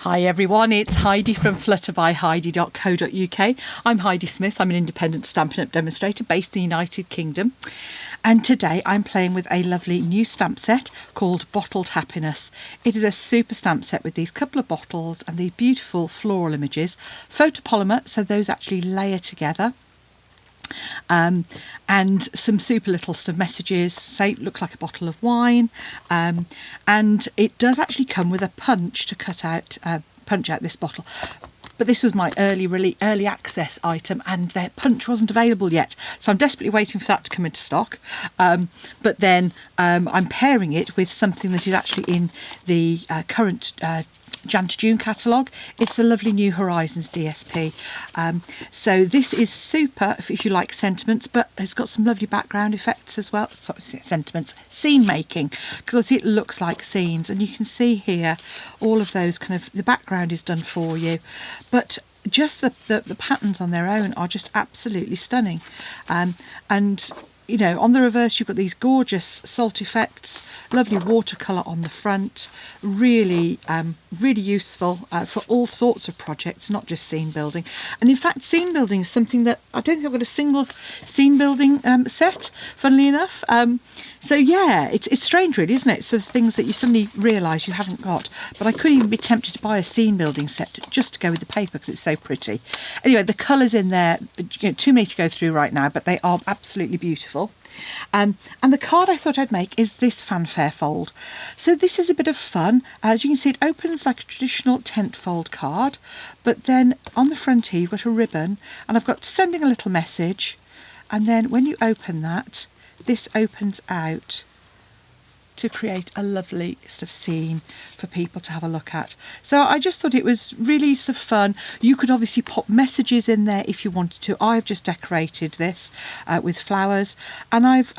Hi everyone, it's Heidi from flutterbyheidi.co.uk. I'm Heidi Smith, I'm an independent Stampin' Up demonstrator based in the United Kingdom. And today I'm playing with a lovely new stamp set called Bottled Happiness. It is a super stamp set with these couple of bottles and these beautiful floral images. Photopolymer, so those actually layer together. And some super little sort of messages, say it looks like a bottle of wine, and it does actually come with a punch to punch out this bottle. But this was my early access item, and their punch wasn't available yet, so I'm desperately waiting for that to come into stock. But then I'm pairing it with something that is actually in the current Jan to June catalogue. It's the lovely New Horizons DSP. So this is super if you like sentiments, but it's got some lovely background effects as well. Sorry, sentiments, scene making, because obviously it looks like scenes, and you can see here all of those kind of, the background is done for you, but just the patterns on their own are just absolutely stunning. And you know, on the reverse you've got these gorgeous salt effects, lovely watercolour on the front, really useful for all sorts of projects, not just scene building. And in fact, scene building is something that I don't think I've got a single scene building set, funnily enough. So yeah, it's strange really, isn't it? So things that you suddenly realise you haven't got. But I couldn't even be tempted to buy a scene building set just to go with the paper because it's so pretty. Anyway, the colours in there, you know, too many to go through right now, but they are absolutely beautiful. And the card I thought I'd make is this Fanfare Fold. So this is a bit of fun. As you can see, it opens like a traditional tent fold card, but then on the front here you've got a ribbon, and I've got sending a little message, and then when you open that, this opens out to create a lovely sort of scene for people to have a look at. So I just thought it was really sort of fun. You could obviously pop messages in there if you wanted to. I've just decorated this with flowers, and I've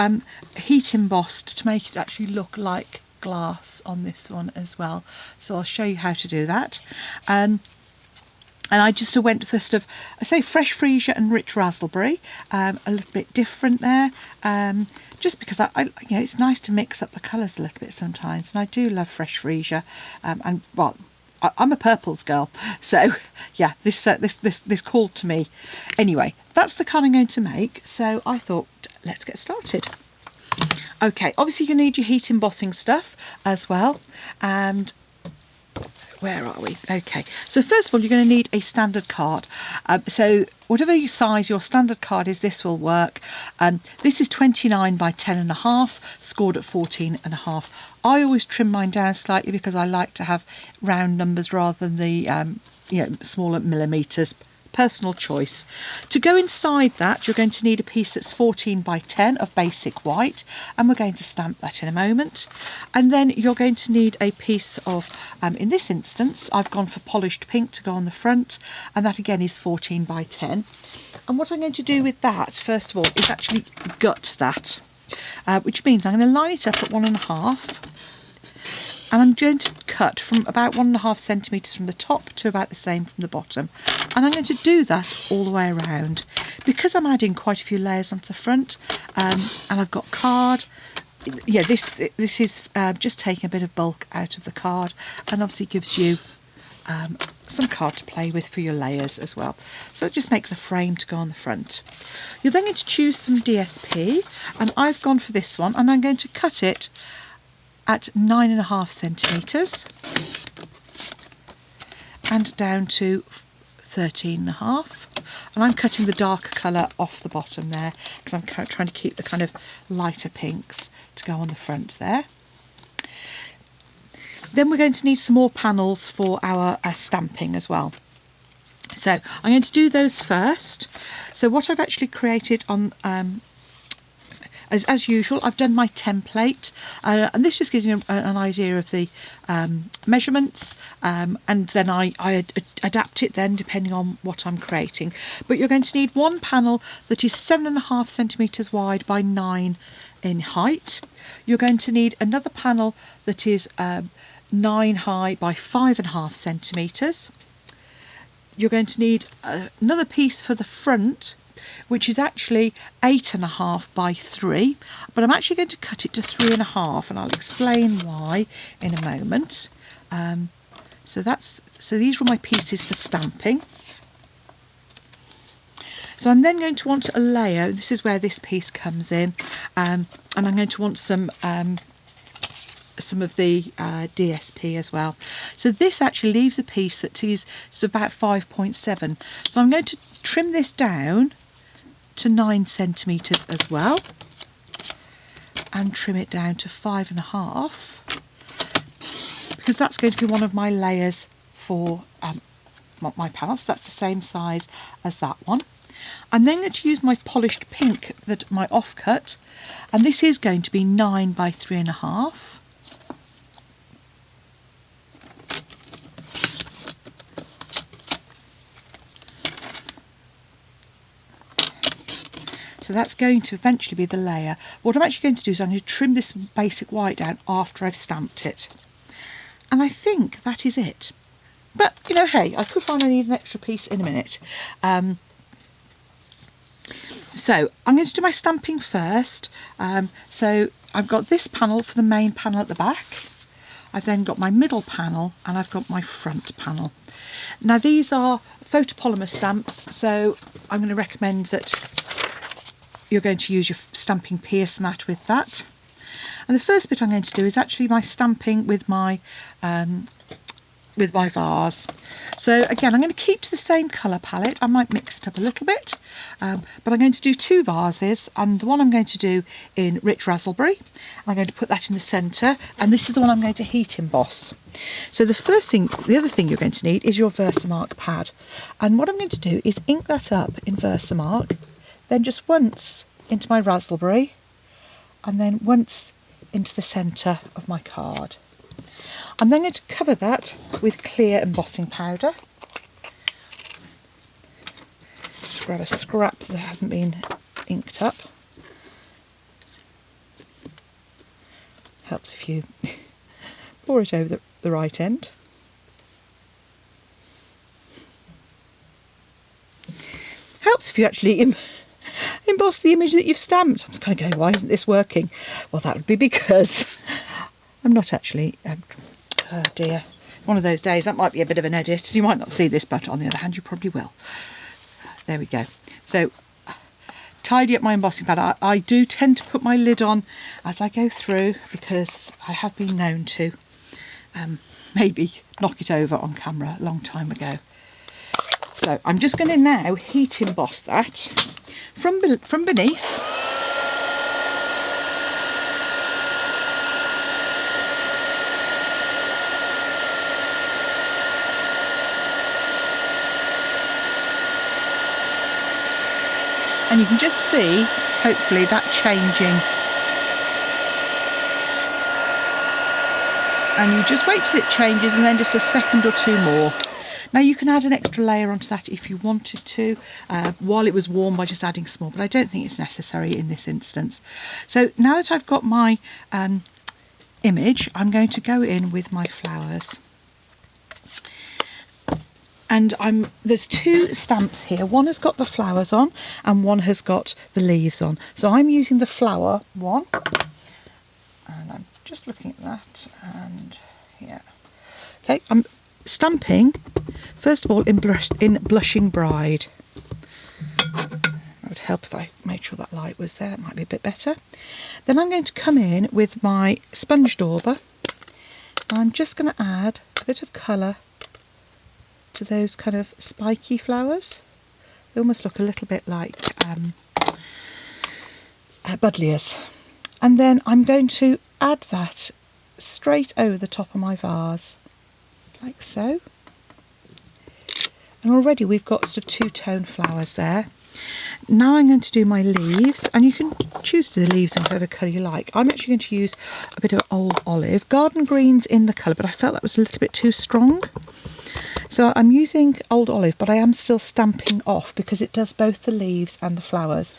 heat embossed to make it actually look like glass on this one as well. So I'll show you how to do that. And I just went for sort of, I say fresh freesia and rich raspberry, a little bit different there, just because I you know, it's nice to mix up the colours a little bit sometimes, and I do love fresh freesia, and well, I'm a purples girl, so yeah, this called to me. Anyway, that's the card I'm going to make, so I thought let's get started. Okay, obviously you need your heat embossing stuff as well, and where are we? Okay, so first of all, you're going to need a standard card. So whatever size your standard card is, this will work. This is 29 by 10.5, scored at 14.5. I always trim mine down slightly because I like to have round numbers rather than the smaller millimetres. Personal choice. To go inside that, you're going to need a piece that's 14 by 10 of basic white, and we're going to stamp that in a moment. And then you're going to need a piece of, in this instance, I've gone for polished pink to go on the front, and that again is 14 by 10. And what I'm going to do with that, first of all, is actually gut that, which means I'm going to line it up at 1.5. And I'm going to cut from about 1.5 centimetres from the top to about the same from the bottom. And I'm going to do that all the way around. Because I'm adding quite a few layers onto the front, and I've got card, yeah, this is just taking a bit of bulk out of the card, and obviously gives you some card to play with for your layers as well. So it just makes a frame to go on the front. You're then going to choose some DSP, and I've gone for this one, and I'm going to cut it at 9.5 centimetres and down to 13.5, and I'm cutting the darker colour off the bottom there because I'm trying to keep the kind of lighter pinks to go on the front there. Then we're going to need some more panels for our stamping as well. So I'm going to do those first. So what I've actually created on as usual, I've done my template, and this just gives me an idea of the measurements, and then I adapt it then depending on what I'm creating. But you're going to need one panel that is 7.5 centimetres wide by 9 in height. You're going to need another panel that is 9 high by 5.5 centimetres. You're going to need another piece for the front, which is actually 8.5 by 3, but I'm actually going to cut it to 3.5, and I'll explain why in a moment. So that's So these were my pieces for stamping. So I'm then going to want a layer. This is where this piece comes in, and I'm going to want some of the DSP as well. So this actually leaves a piece that is about 5.7. So I'm going to trim this down to 9 centimetres as well, and trim it down to 5.5, because that's going to be one of my layers for my panels. That's the same size as that one. I'm then going to use my polished pink, my offcut, and this is going to be 9 by 3.5. So that's going to eventually be the layer. What I'm actually going to do is I'm going to trim this basic white down after I've stamped it. And I think that is it. But, you know, hey, I could find I need an extra piece in a minute. So I'm going to do my stamping first. So I've got this panel for the main panel at the back. I've then got my middle panel and I've got my front panel. Now these are photopolymer stamps, so I'm going to recommend that you're going to use your stamping pierce mat with that. And the first bit I'm going to do is actually my stamping with my vase. So again, I'm going to keep to the same colour palette. I might mix it up a little bit, but I'm going to do 2 vases, and the one I'm going to do in rich raspberry. I'm going to put that in the centre, and this is the one I'm going to heat emboss. So the other thing you're going to need is your Versamark pad, and what I'm going to do is ink that up in Versamark, then just once into my raspberry, and then once into the centre of my card. I'm then going to cover that with clear embossing powder. Just grab a scrap that hasn't been inked up. Helps if you pour it over the right end. Helps if you actually emboss the image that you've stamped. I'm just kind of going, why isn't this working? Well, that would be because I'm not actually... oh dear, one of those days. That might be a bit of an edit. You might not see this, but on the other hand, you probably will. There we go. So, tidy up my embossing pad. I do tend to put my lid on as I go through, because I have been known to maybe knock it over on camera a long time ago. So I'm just going to now heat emboss that from beneath. And you can just see, hopefully, that changing. And you just wait till it changes, and then just a second or 2 more. Now you can add an extra layer onto that if you wanted to, while it was warm, by just adding some more, but I don't think it's necessary in this instance. So now that I've got my image, I'm going to go in with my flowers. And there's 2 stamps here. One has got the flowers on and one has got the leaves on. So I'm using the flower one. And I'm just looking at that, and yeah. Okay, I'm stamping, first of all, in Blushing Bride. It would help if I made sure that light was there. That might be a bit better. Then I'm going to come in with my sponge dauber. I'm just going to add a bit of colour to those kind of spiky flowers. They almost look a little bit like buddleias. And then I'm going to add that straight over the top of my vase, like so. And already we've got sort of 2-tone flowers there. Now I'm going to do my leaves, and you can choose to do the leaves in whatever colour you like. I'm actually going to use a bit of old olive. Garden green's in the colour, but I felt that was a little bit too strong. So I'm using old olive, but I am still stamping off because it does both the leaves and the flowers.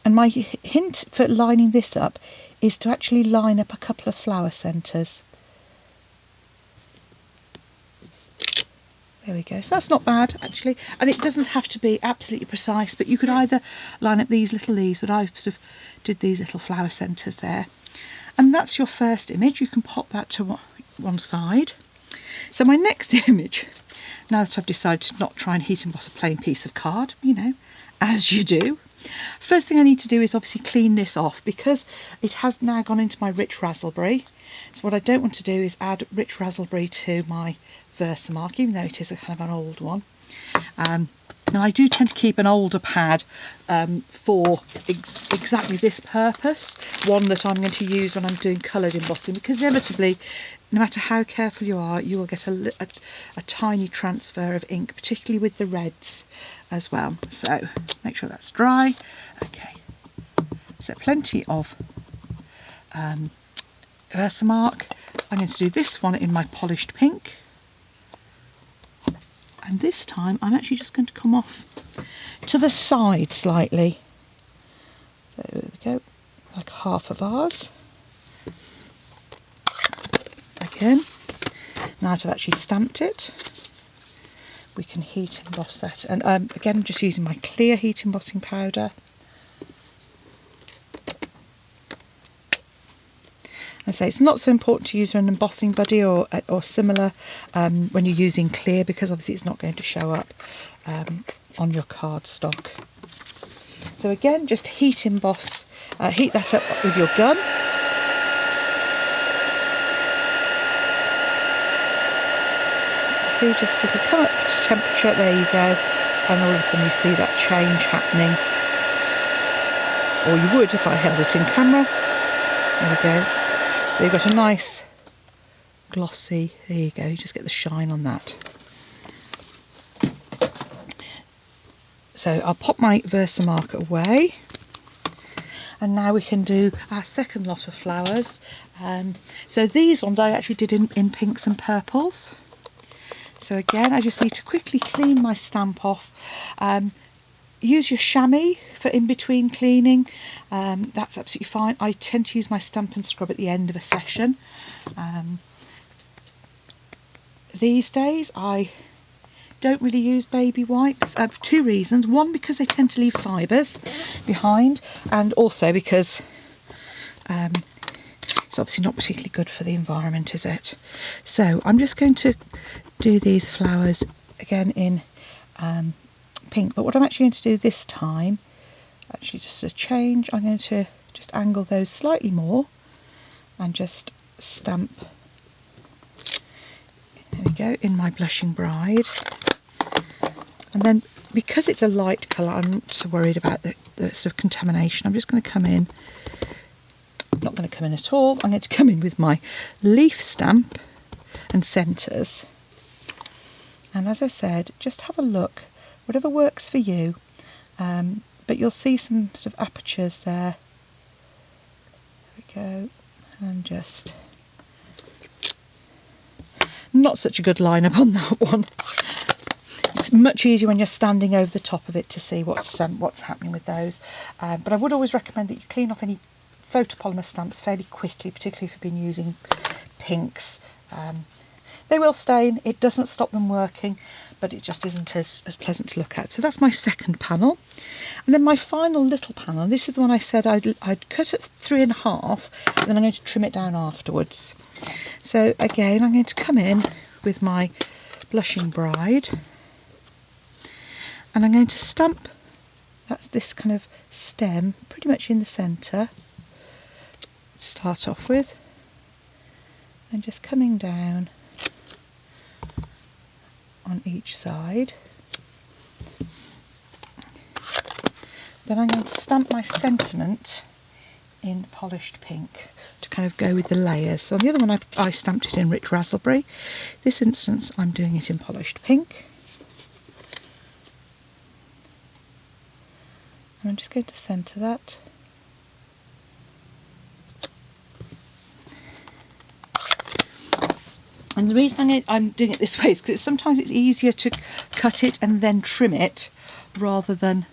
And my hint for lining this up is to actually line up a couple of flower centres. There we go. So that's not bad, actually. And it doesn't have to be absolutely precise, but you could either line up these little leaves, but I sort of did these little flower centres there. And that's your first image. You can pop that to one side. So my next image now that I've decided to not try and heat emboss a plain piece of card, you know, as you do, first thing I need to do is obviously clean this off because it has now gone into my rich raspberry. So what I don't want to do is add rich raspberry to my Versamark, even though it is a kind of an old one. Now I do tend to keep an older pad for exactly this purpose, one that I'm going to use when I'm doing coloured embossing, because inevitably, no matter how careful you are, you will get a tiny transfer of ink, particularly with the reds as well. So make sure that's dry. Okay, so plenty of Versamark. I'm going to do this one in my polished pink. And this time I'm actually just going to come off to the side slightly. So there we go, like half a vase. Again, now that I've actually stamped it, we can heat emboss that. And again, I'm just using my clear heat embossing powder. I say it's not so important to use an embossing buddy or similar when you're using clear, because obviously it's not going to show up on your cardstock. So again, just heat emboss, heat that up with your gun. See, just it'll come up to temperature, there you go, and all of a sudden you see that change happening. Or you would if I held it in camera. There we go. So you've got a nice glossy, there you go, you just get the shine on that. So I'll pop my Versamark away, and now we can do our second lot of flowers. So these ones I actually did in pinks and purples. So again, I just need to quickly clean my stamp off. Use your chamois for in-between cleaning, that's absolutely fine. I tend to use my stamp and scrub at the end of a session. These days I don't really use baby wipes for two reasons. One, because they tend to leave fibres behind, and also because it's obviously not particularly good for the environment, is it? So I'm just going to do these flowers again in pink, but what I'm actually going to do this time, actually just a change, I'm going to just angle those slightly more and just stamp, there we go, in my Blushing Bride. And then because it's a light colour, I'm not so worried about the sort of contamination. I'm just going to come in, not going to come in at all, I'm going to come in with my leaf stamp and centres. And as I said, just have a look, whatever works for you, but you'll see some sort of apertures there. There we go, and just not such a good lineup on that one. It's much easier when you're standing over the top of it to see what's happening with those. But I would always recommend that you clean off any photopolymer stamps fairly quickly, particularly if you've been using pinks. They will stain, it doesn't stop them working, but it just isn't as pleasant to look at. So that's my second panel. And then my final little panel, this is the one I said I'd cut at 3.5, and then I'm going to trim it down afterwards. So again, I'm going to come in with my Blushing Bride, and I'm going to stamp this kind of stem pretty much in the centre, to start off with, and just coming down on each side. Then I'm going to stamp my sentiment in polished pink to kind of go with the layers. So on the other one I stamped it in rich raspberry. This instance I'm doing it in polished pink. And I'm just going to centre that. And the reason I'm doing it this way is because sometimes it's easier to cut it and then trim it rather than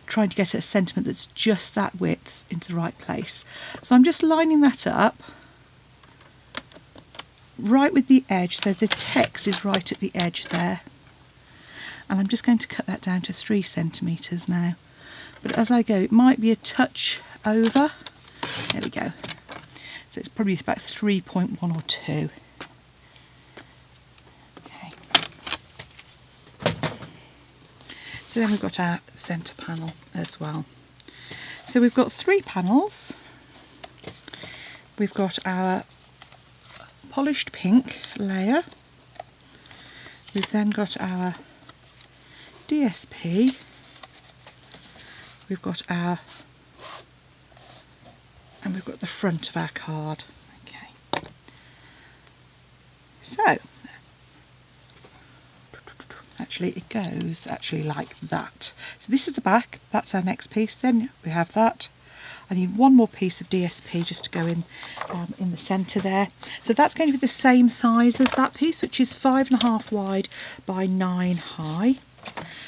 trying to get a sentiment that's just that width into the right place. So I'm just lining that up right with the edge, so the text is right at the edge there. And I'm just going to cut that down to 3 centimetres now. But as I go, it might be a touch over. There we go. So it's probably about 3.1 or 2. Okay. So then we've got our centre panel as well. So we've got 3 panels. We've got our polished pink layer. We've then got our DSP. We've got our, and we've got the front of our card. Okay. So, actually it goes like that. So this is the back, that's our next piece. Then we have that. I need one more piece of DSP just to go in the centre there. So that's going to be the same size as that piece, which is 5.5 wide by 9 high.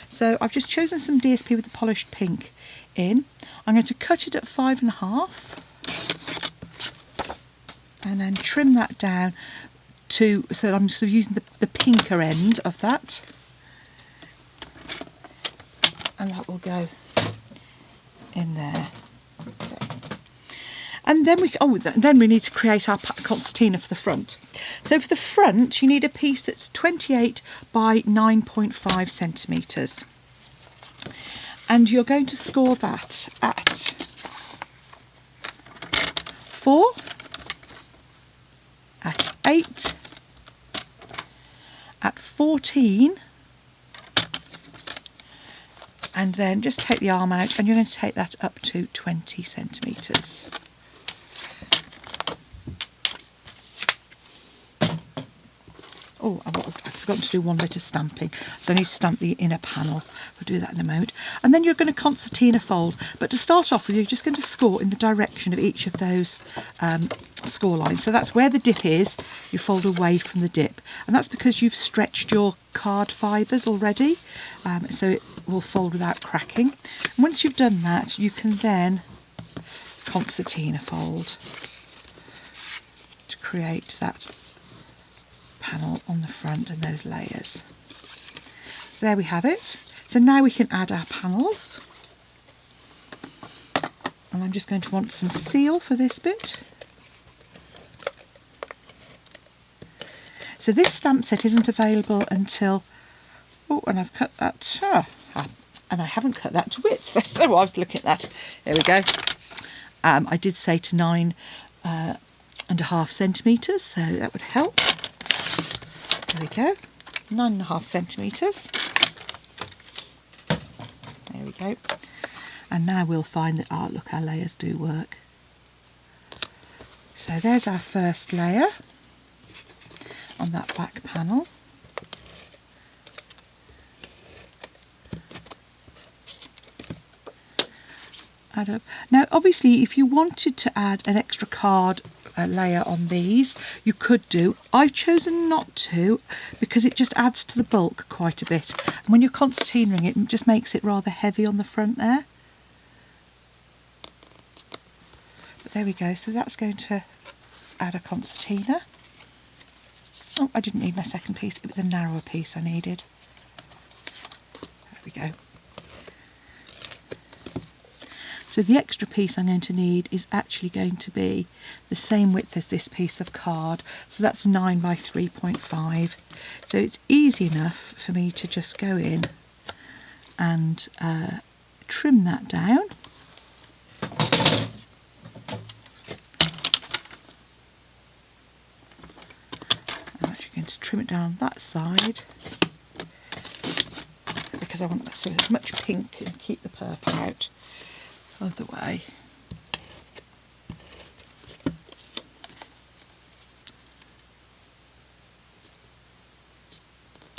So I've just chosen some DSP with the polished pink in. I'm going to cut it at 5.5 and then trim that down to, so I'm sort of using the pinker end of that, and that will go in there. Okay. And then we need to create our concertina for the front. So for the front, you need a piece that's 28 by 9.5 centimetres. And you're going to score that at 4, at 8, at 14, and then just take the arm out and you're going to take that up to 20 centimetres. Oh, I've forgotten to do one bit of stamping, so I need to stamp the inner panel. We'll do that in a moment. And then you're going to concertina fold, but to start off with, you're just going to score in the direction of each of those score lines. So that's where the dip is, you fold away from the dip. And that's because you've stretched your card fibres already, so it will fold without cracking. And once you've done that, you can then concertina fold to create that panel on the front and those layers. So there we have it. So now we can add our panels, and I'm just going to want some seal for this bit. So this stamp set isn't available until, oh, and I've cut that, and I haven't cut that to width. So I was looking at that. There we go. I did say to 9.5 centimetres, so that would help. There we go, 9.5 centimetres. There we go. And now we'll find that, oh look, our layers do work. So there's our first layer on that back panel. Add up. Now obviously if you wanted to add an extra card layer on these, you could do. I've chosen not to because it just adds to the bulk quite a bit, and when you're concertinaing it just makes it rather heavy on the front there. But there we go, so that's going to add a concertina. Oh, I didn't need my second piece, it was a narrower piece I needed. There we go. So the extra piece I'm going to need is actually going to be the same width as this piece of card. So that's 9 by 3.5. So it's easy enough for me to just go in and trim that down. I'm actually going to trim it down that side because I want so as much pink and keep the purple out of the way.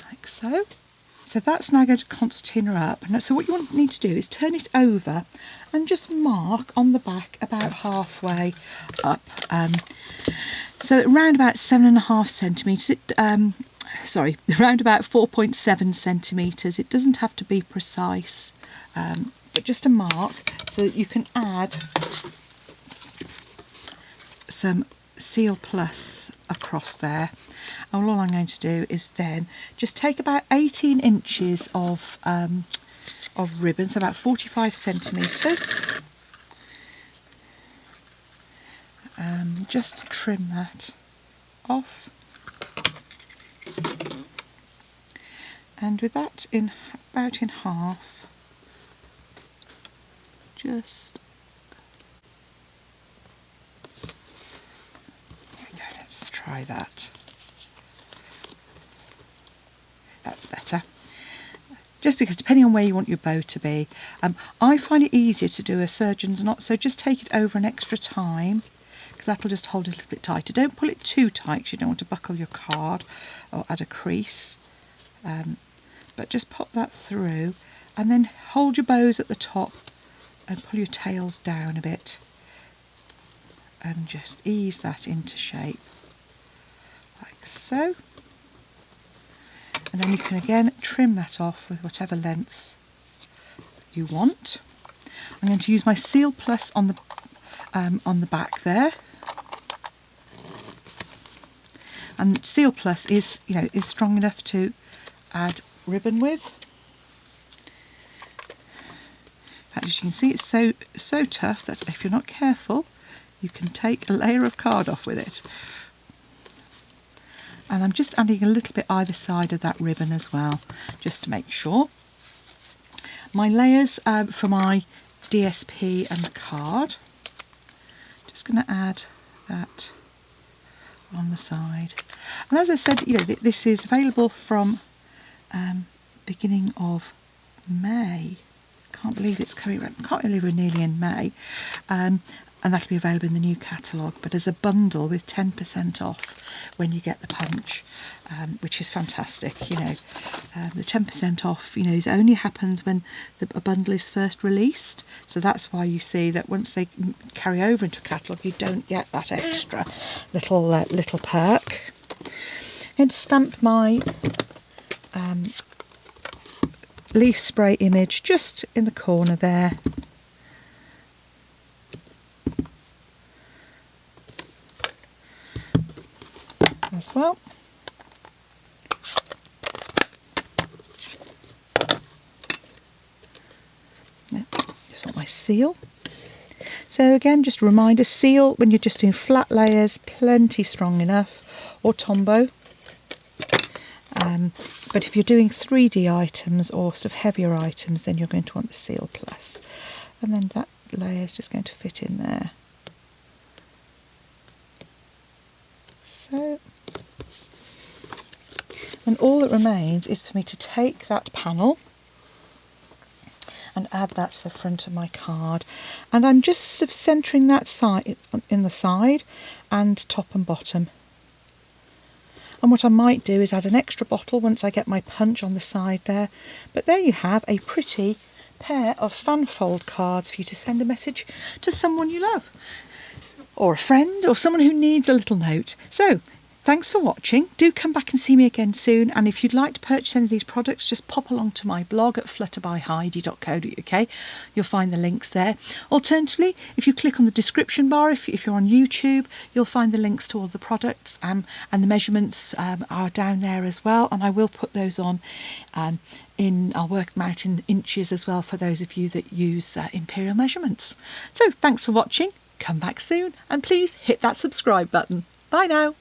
Like so. So that's now going to concertina up. And so what you need to do is turn it over and just mark on the back about halfway up. So around about 7.5 centimetres. Around about 4.7 centimetres. It doesn't have to be precise, but just a mark so that you can add some Seal Plus across there. And all I'm going to do is then just take about 18 inches of ribbon, so about 45 centimetres. Just trim that off. And with that about in half, just... Okay, let's try that. That's better. Just because depending on where you want your bow to be, I find it easier to do a surgeon's knot, so just take it over an extra time, because that'll just hold it a little bit tighter. Don't pull it too tight because you don't want to buckle your card or add a crease, but just pop that through and then hold your bows at the top and pull your tails down a bit and just ease that into shape like so. And then you can again trim that off with whatever length you want. I'm going to use my Seal Plus on the back there. And Seal Plus is, you know, is strong enough to add ribbon with. In fact, as you can see, it's so tough that if you're not careful, you can take a layer of card off with it. And I'm just adding a little bit either side of that ribbon as well, just to make sure. My layers for my DSP and card, just going to add that on the side. And as I said, you know, this is available from beginning of May. Can't believe it's coming around. Can't believe we're nearly in May. And that'll be available in the new catalogue, but as a bundle with 10% off when you get the punch, which is fantastic. You know, the 10% off, you know, it only happens when a bundle is first released. So that's why you see that once they carry over into a catalogue, you don't get that extra little perk. I'm going to stamp my leaf spray image just in the corner there. As well. Just want my seal. So again, just a reminder, seal when you're just doing flat layers, plenty strong enough, or Tombow. But if you're doing 3D items or sort of heavier items, then you're going to want the Seal Plus. And then that layer is just going to fit in there. So, and all that remains is for me to take that panel and add that to the front of my card, and I'm just sort of centering that side in the side and top and bottom. And what I might do is add an extra bottle once I get my punch on the side there. But there you have a pretty pair of fan fold cards for you to send a message to someone you love, or a friend, or someone who needs a little note. So thanks for watching. Do come back and see me again soon, and if you'd like to purchase any of these products, just pop along to my blog at flutterbyheidi.co.uk. You'll find the links there. Alternatively, if you click on the description bar, if you're on YouTube, you'll find the links to all the products, and the measurements are down there as well, and I will put those on I'll work them out in inches as well for those of you that use imperial measurements. So thanks for watching. Come back soon, and please hit that subscribe button. Bye now.